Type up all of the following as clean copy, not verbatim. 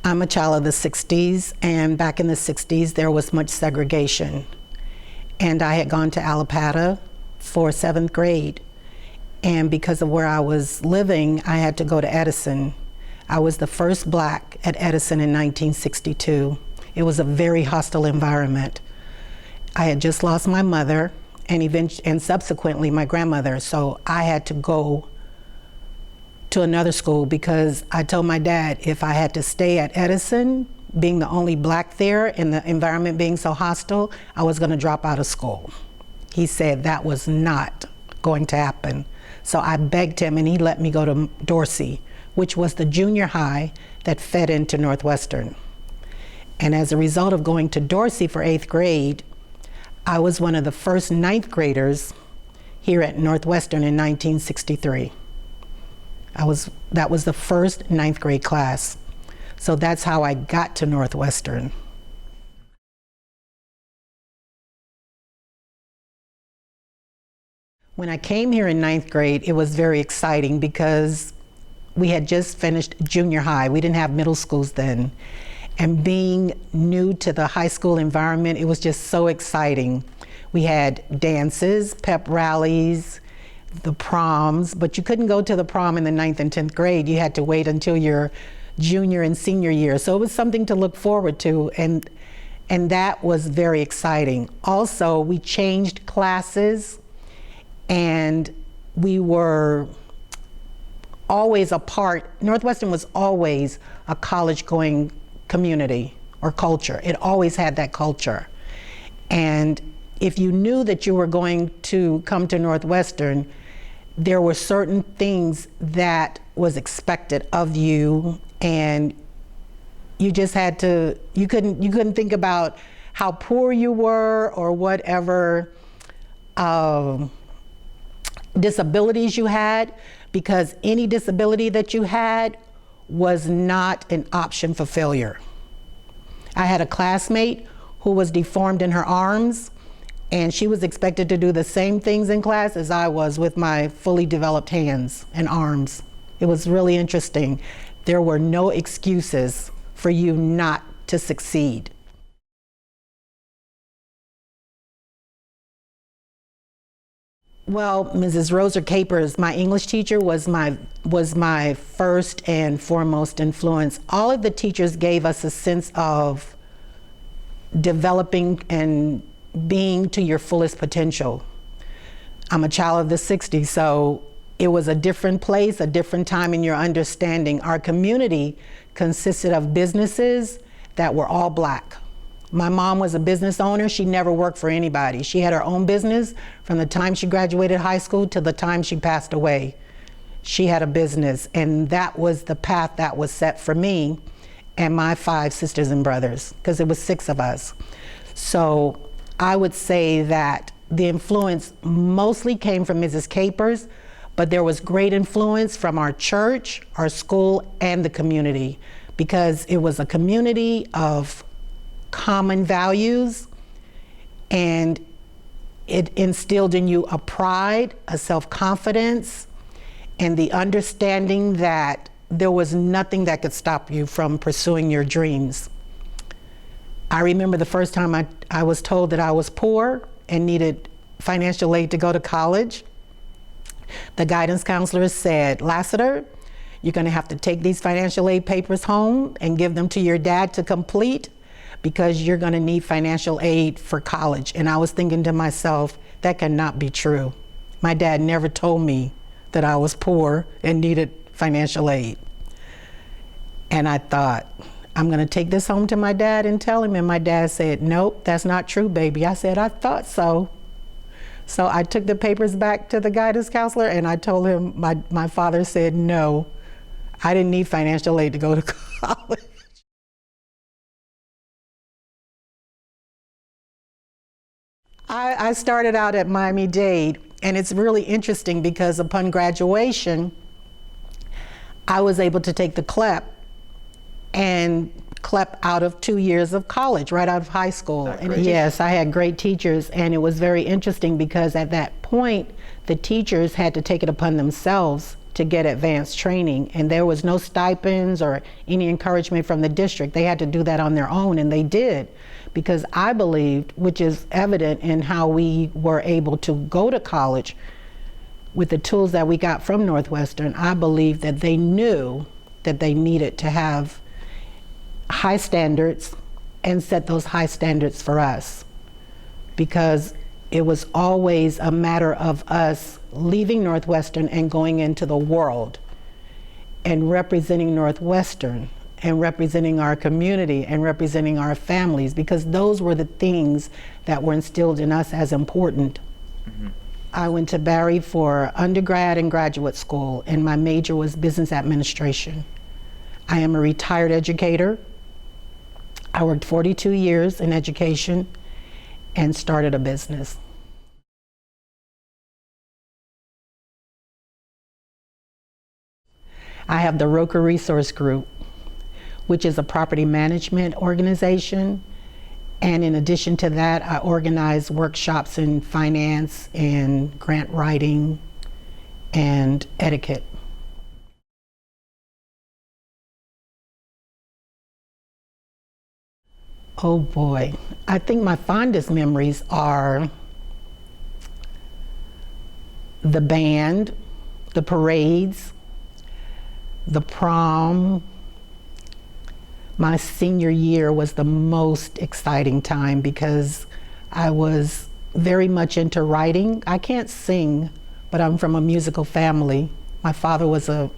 I'm a child of the 60s, and back in the 60s there was much segregation. And I had gone to Allapattah for 7th grade. And because of where I was living, I had to go to Edison. I was the first black at Edison in 1962. It was a very hostile environment. I had just lost my mother and subsequently my grandmother, so I had to go to another school because I told my dad if I had to stay at Edison, being the only black there and the environment being so hostile, I was going to drop out of school. He said that was not going to happen. So I begged him and he let me go to Dorsey, which was the junior high that fed into Northwestern. And as a result of going to Dorsey for 8th grade, I was one of the first 9th graders here at Northwestern in 1963. That was the first 9th grade class. So that's how I got to Northwestern. When I came here in 9th grade, it was very exciting because we had just finished junior high. We didn't have middle schools then. And being new to the high school environment, it was just so exciting. We had dances, pep rallies, the proms, but you couldn't go to the prom in the 9th and 10th grade. You had to wait until your junior and senior year. So it was something to look forward to, and that was very exciting. Also, we changed classes, and we were always apart. Northwestern was always a college-going community or culture. It always had that culture. And if you knew that you were going to come to Northwestern, there were certain things that was expected of you, and you just had to, you couldn't think about how poor you were or whatever disabilities you had, because any disability that you had was not an option for failure. I had a classmate who was deformed in her arms, and she was expected to do the same things in class as I was with my fully developed hands and arms. It was really interesting. There were no excuses for you not to succeed. Well, Mrs. Roser Capers, my English teacher, was my first and foremost influence. All of the teachers gave us a sense of developing and being to your fullest potential. I'm a child of the 60s, so it was a different place, a different time in your understanding. Our community consisted of businesses that were all black. My mom was a business owner. She never worked for anybody. She had her own business from the time she graduated high school to the time she passed away. She had a business, and that was the path that was set for me and my 5 sisters and brothers, because it was 6 of us. So I would say that the influence mostly came from Mrs. Capers, but there was great influence from our church, our school, and the community, because it was a community of common values, and it instilled in you a pride, a self-confidence, and the understanding that there was nothing that could stop you from pursuing your dreams. I remember the first time I was told that I was poor and needed financial aid to go to college. The guidance counselor said, "Lassiter, you're going to have to take these financial aid papers home and give them to your dad to complete, because you're going to need financial aid for college." And I was thinking to myself, that cannot be true. My dad never told me that I was poor and needed financial aid. And I thought, I'm going to take this home to my dad and tell him. And my dad said, "Nope, that's not true, baby." I said, "I thought so." So I took the papers back to the guidance counselor and I told him my father said, "No, I didn't need financial aid to go to college." I started out at Miami-Dade, and it's really interesting because upon graduation, I was able to take the CLEP and CLEP out of 2 years of college, right out of high school. And yes, I had great teachers, and it was very interesting because at that point, the teachers had to take it upon themselves to get advanced training, and there was no stipends or any encouragement from the district. They had to do that on their own, and they did, because I believed, which is evident in how we were able to go to college with the tools that we got from Northwestern. I believe that they knew that they needed to have high standards and set those high standards for us, because it was always a matter of us leaving Northwestern and going into the world and representing Northwestern and representing our community and representing our families, because those were the things that were instilled in us as important. Mm-hmm. I went to Barry for undergrad and graduate school, and my major was business administration. I am a retired educator. I worked 42 years in education and started a business. I have the Roker Resource Group, which is a property management organization. And in addition to that, I organize workshops in finance and grant writing and etiquette. Oh boy, I think my fondest memories are the band, the parades, the prom. My senior year was the most exciting time because I was very much into writing. I can't sing, but I'm from a musical family. My father was a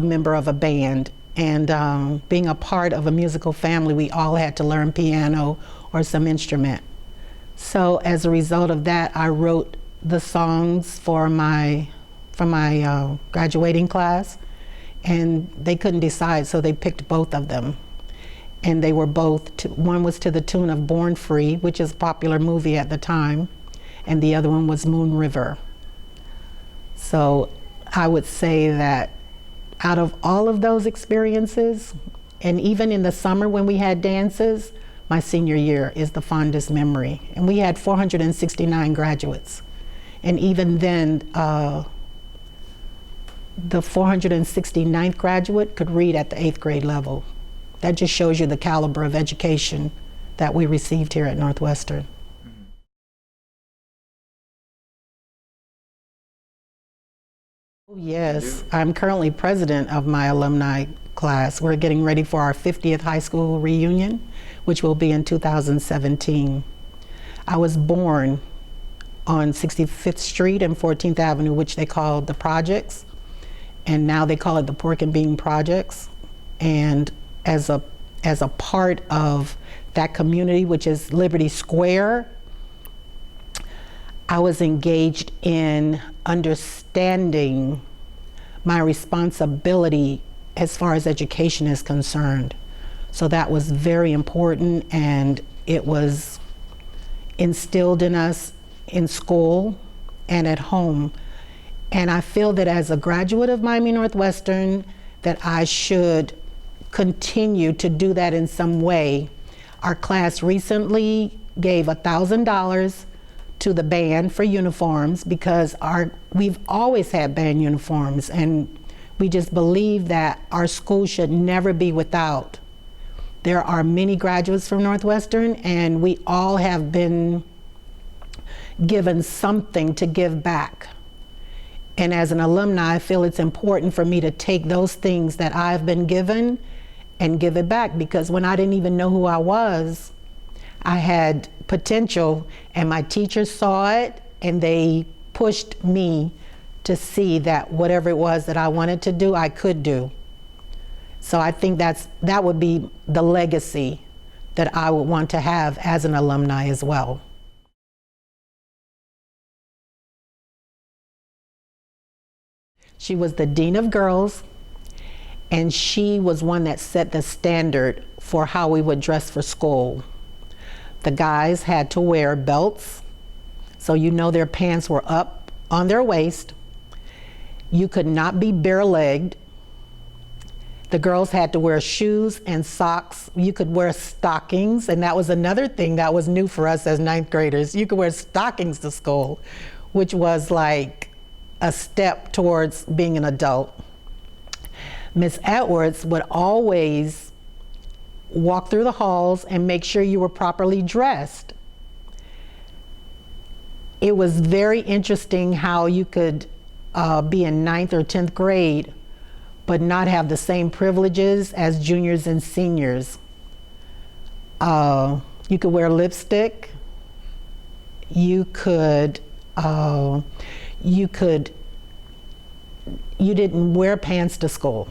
member of a band, and being a part of a musical family, we all had to learn piano or some instrument. So as a result of that, I wrote the songs for my graduating class, and they couldn't decide, so they picked both of them. And they were both, one was to the tune of Born Free, which is a popular movie at the time, and the other one was Moon River. So I would say that out of all of those experiences, and even in the summer when we had dances, my senior year is the fondest memory. And we had 469 graduates. And even then, the 469th graduate could read at the 8th grade level. That just shows you the caliber of education that we received here at Northwestern. Yes, I'm currently president of my alumni class. We're getting ready for our 50th high school reunion, which will be in 2017. I was born on 65th Street and 14th Avenue, which they called the Projects, and now they call it the Pork and Bean Projects. And as a part of that community, which is Liberty Square, I was engaged in understanding my responsibility as far as education is concerned. So that was very important, and it was instilled in us in school and at home. And I feel that as a graduate of Miami Northwestern, that I should continue to do that in some way. Our class recently gave $1,000 to the band for uniforms, because we've always had band uniforms, and we just believe that our school should never be without. There are many graduates from Northwestern, and we all have been given something to give back. And as an alumni, I feel it's important for me to take those things that I've been given and give it back, because when I didn't even know who I was, I had potential, and my teachers saw it, and they pushed me to see that whatever it was that I wanted to do, I could do. So I think that would be the legacy that I would want to have as an alumni as well. She was the Dean of Girls, and she was one that set the standard for how we would dress for school. The guys had to wear belts, so you know their pants were up on their waist. You could not be bare-legged. The girls had to wear shoes and socks. You could wear stockings, and that was another thing that was new for us as 9th graders. You could wear stockings to school, which was like a step towards being an adult. Miss Edwards would always walk through the halls and make sure you were properly dressed. It was very interesting how you could be in 9th or 10th grade but not have the same privileges as juniors and seniors. You could wear lipstick. You didn't wear pants to school.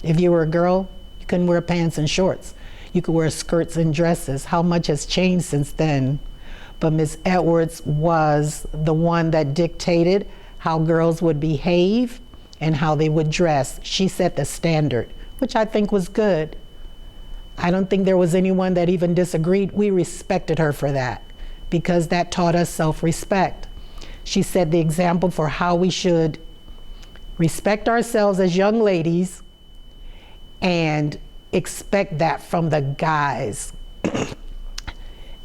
If you were a girl, you couldn't wear pants and shorts. You could wear skirts and dresses. How much has changed since then? But Miss Edwards was the one that dictated how girls would behave and how they would dress. She set the standard, which I think was good. I don't think there was anyone that even disagreed. We respected her for that because that taught us self-respect. She set the example for how we should respect ourselves as young ladies and expect that from the guys.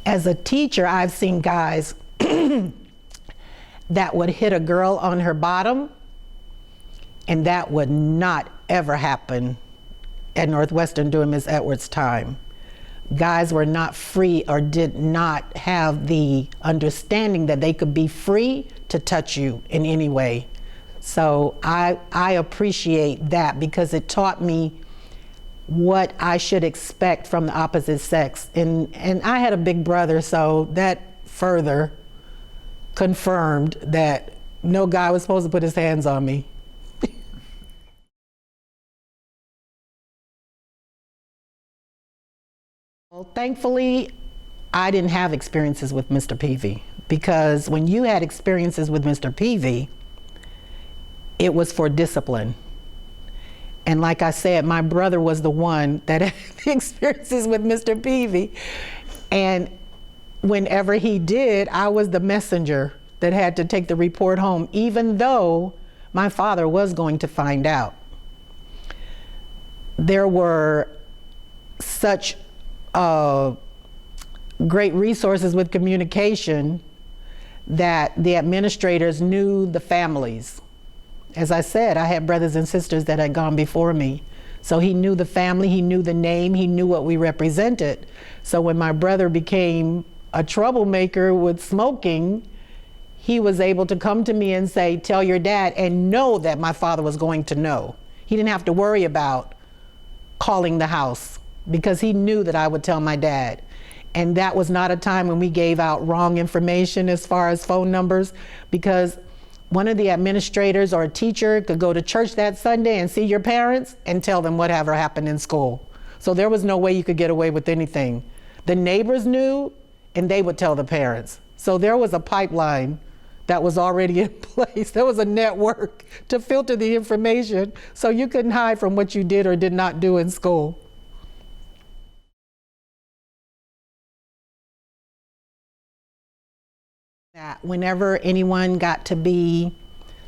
As a teacher, I've seen guys that would hit a girl on her bottom, and that would not ever happen at Northwestern during Ms. Edwards' time. Guys were not free or did not have the understanding that they could be free to touch you in any way. So I appreciate that because it taught me what I should expect from the opposite sex. And I had a big brother, so that further confirmed that no guy was supposed to put his hands on me. Well, thankfully, I didn't have experiences with Mr. Peavy because when you had experiences with Mr. Peavy, it was for discipline. And like I said, my brother was the one that had the experiences with Mr. Peavy. And whenever he did, I was the messenger that had to take the report home, even though my father was going to find out. There were such great resources with communication that the administrators knew the families. As I said, I had brothers and sisters that had gone before me. So he knew the family, he knew the name, he knew what we represented. So when my brother became a troublemaker with smoking, he was able to come to me and say, tell your dad, and know that my father was going to know. He didn't have to worry about calling the house because he knew that I would tell my dad. And that was not a time when we gave out wrong information as far as phone numbers, because one of the administrators or a teacher could go to church that Sunday and see your parents and tell them whatever happened in school. So there was no way you could get away with anything. The neighbors knew and they would tell the parents. So there was a pipeline that was already in place. There was a network to filter the information so you couldn't hide from what you did or did not do in school. That whenever anyone got to be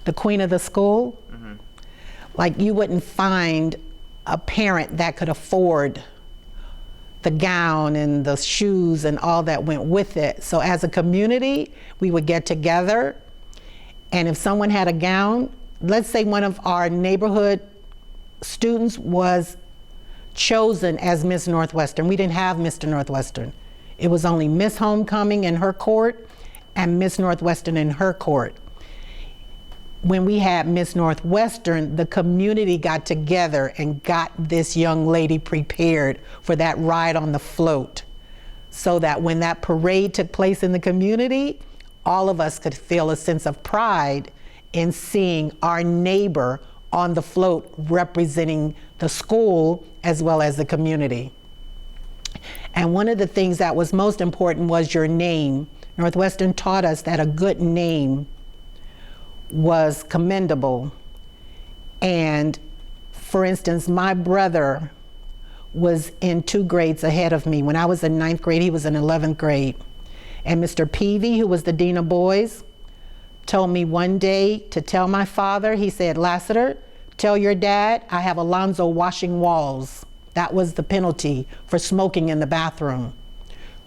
the queen of the school, like you wouldn't find a parent that could afford the gown and the shoes and all that went with it. So as a community, we would get together, and if someone had a gown, let's say one of our neighborhood students was chosen as Miss Northwestern. We didn't have Mr. Northwestern. It was only Miss Homecoming in her court and Miss Northwestern in her court. When we had Miss Northwestern, the community got together and got this young lady prepared for that ride on the float, so that when that parade took place in the community, all of us could feel a sense of pride in seeing our neighbor on the float representing the school as well as the community. And one of the things that was most important was your name. Northwestern taught us that a good name was commendable. And for instance, my brother was in 2 grades ahead of me. When I was in 9th grade, he was in 11th grade. And Mr. Peavy, who was the dean of boys, told me one day to tell my father, he said, Lassiter, tell your dad I have Alonzo washing walls. That was the penalty for smoking in the bathroom,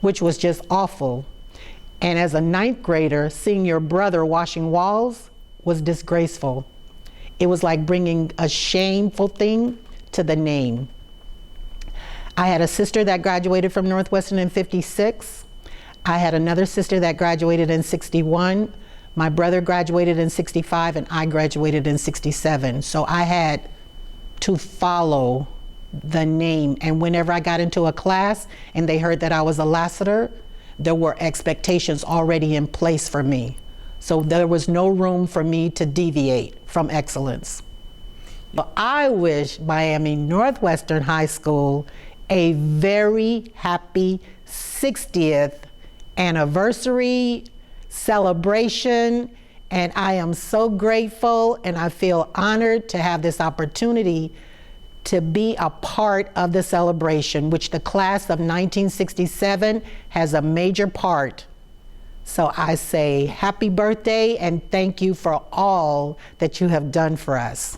which was just awful. And as a 9th grader, seeing your brother washing walls, was disgraceful. It was like bringing a shameful thing to the name. I had a sister that graduated from Northwestern in '56. I had another sister that graduated in '61. My brother graduated in '65, and I graduated in '67. So I had to follow the name. And whenever I got into a class and they heard that I was a Lassiter, there were expectations already in place for me. So there was no room for me to deviate from excellence. But I wish Miami Northwestern High School a very happy 60th anniversary celebration, and I am so grateful and I feel honored to have this opportunity to be a part of the celebration, which the class of 1967 has a major part. So I say happy birthday and thank you for all that you have done for us.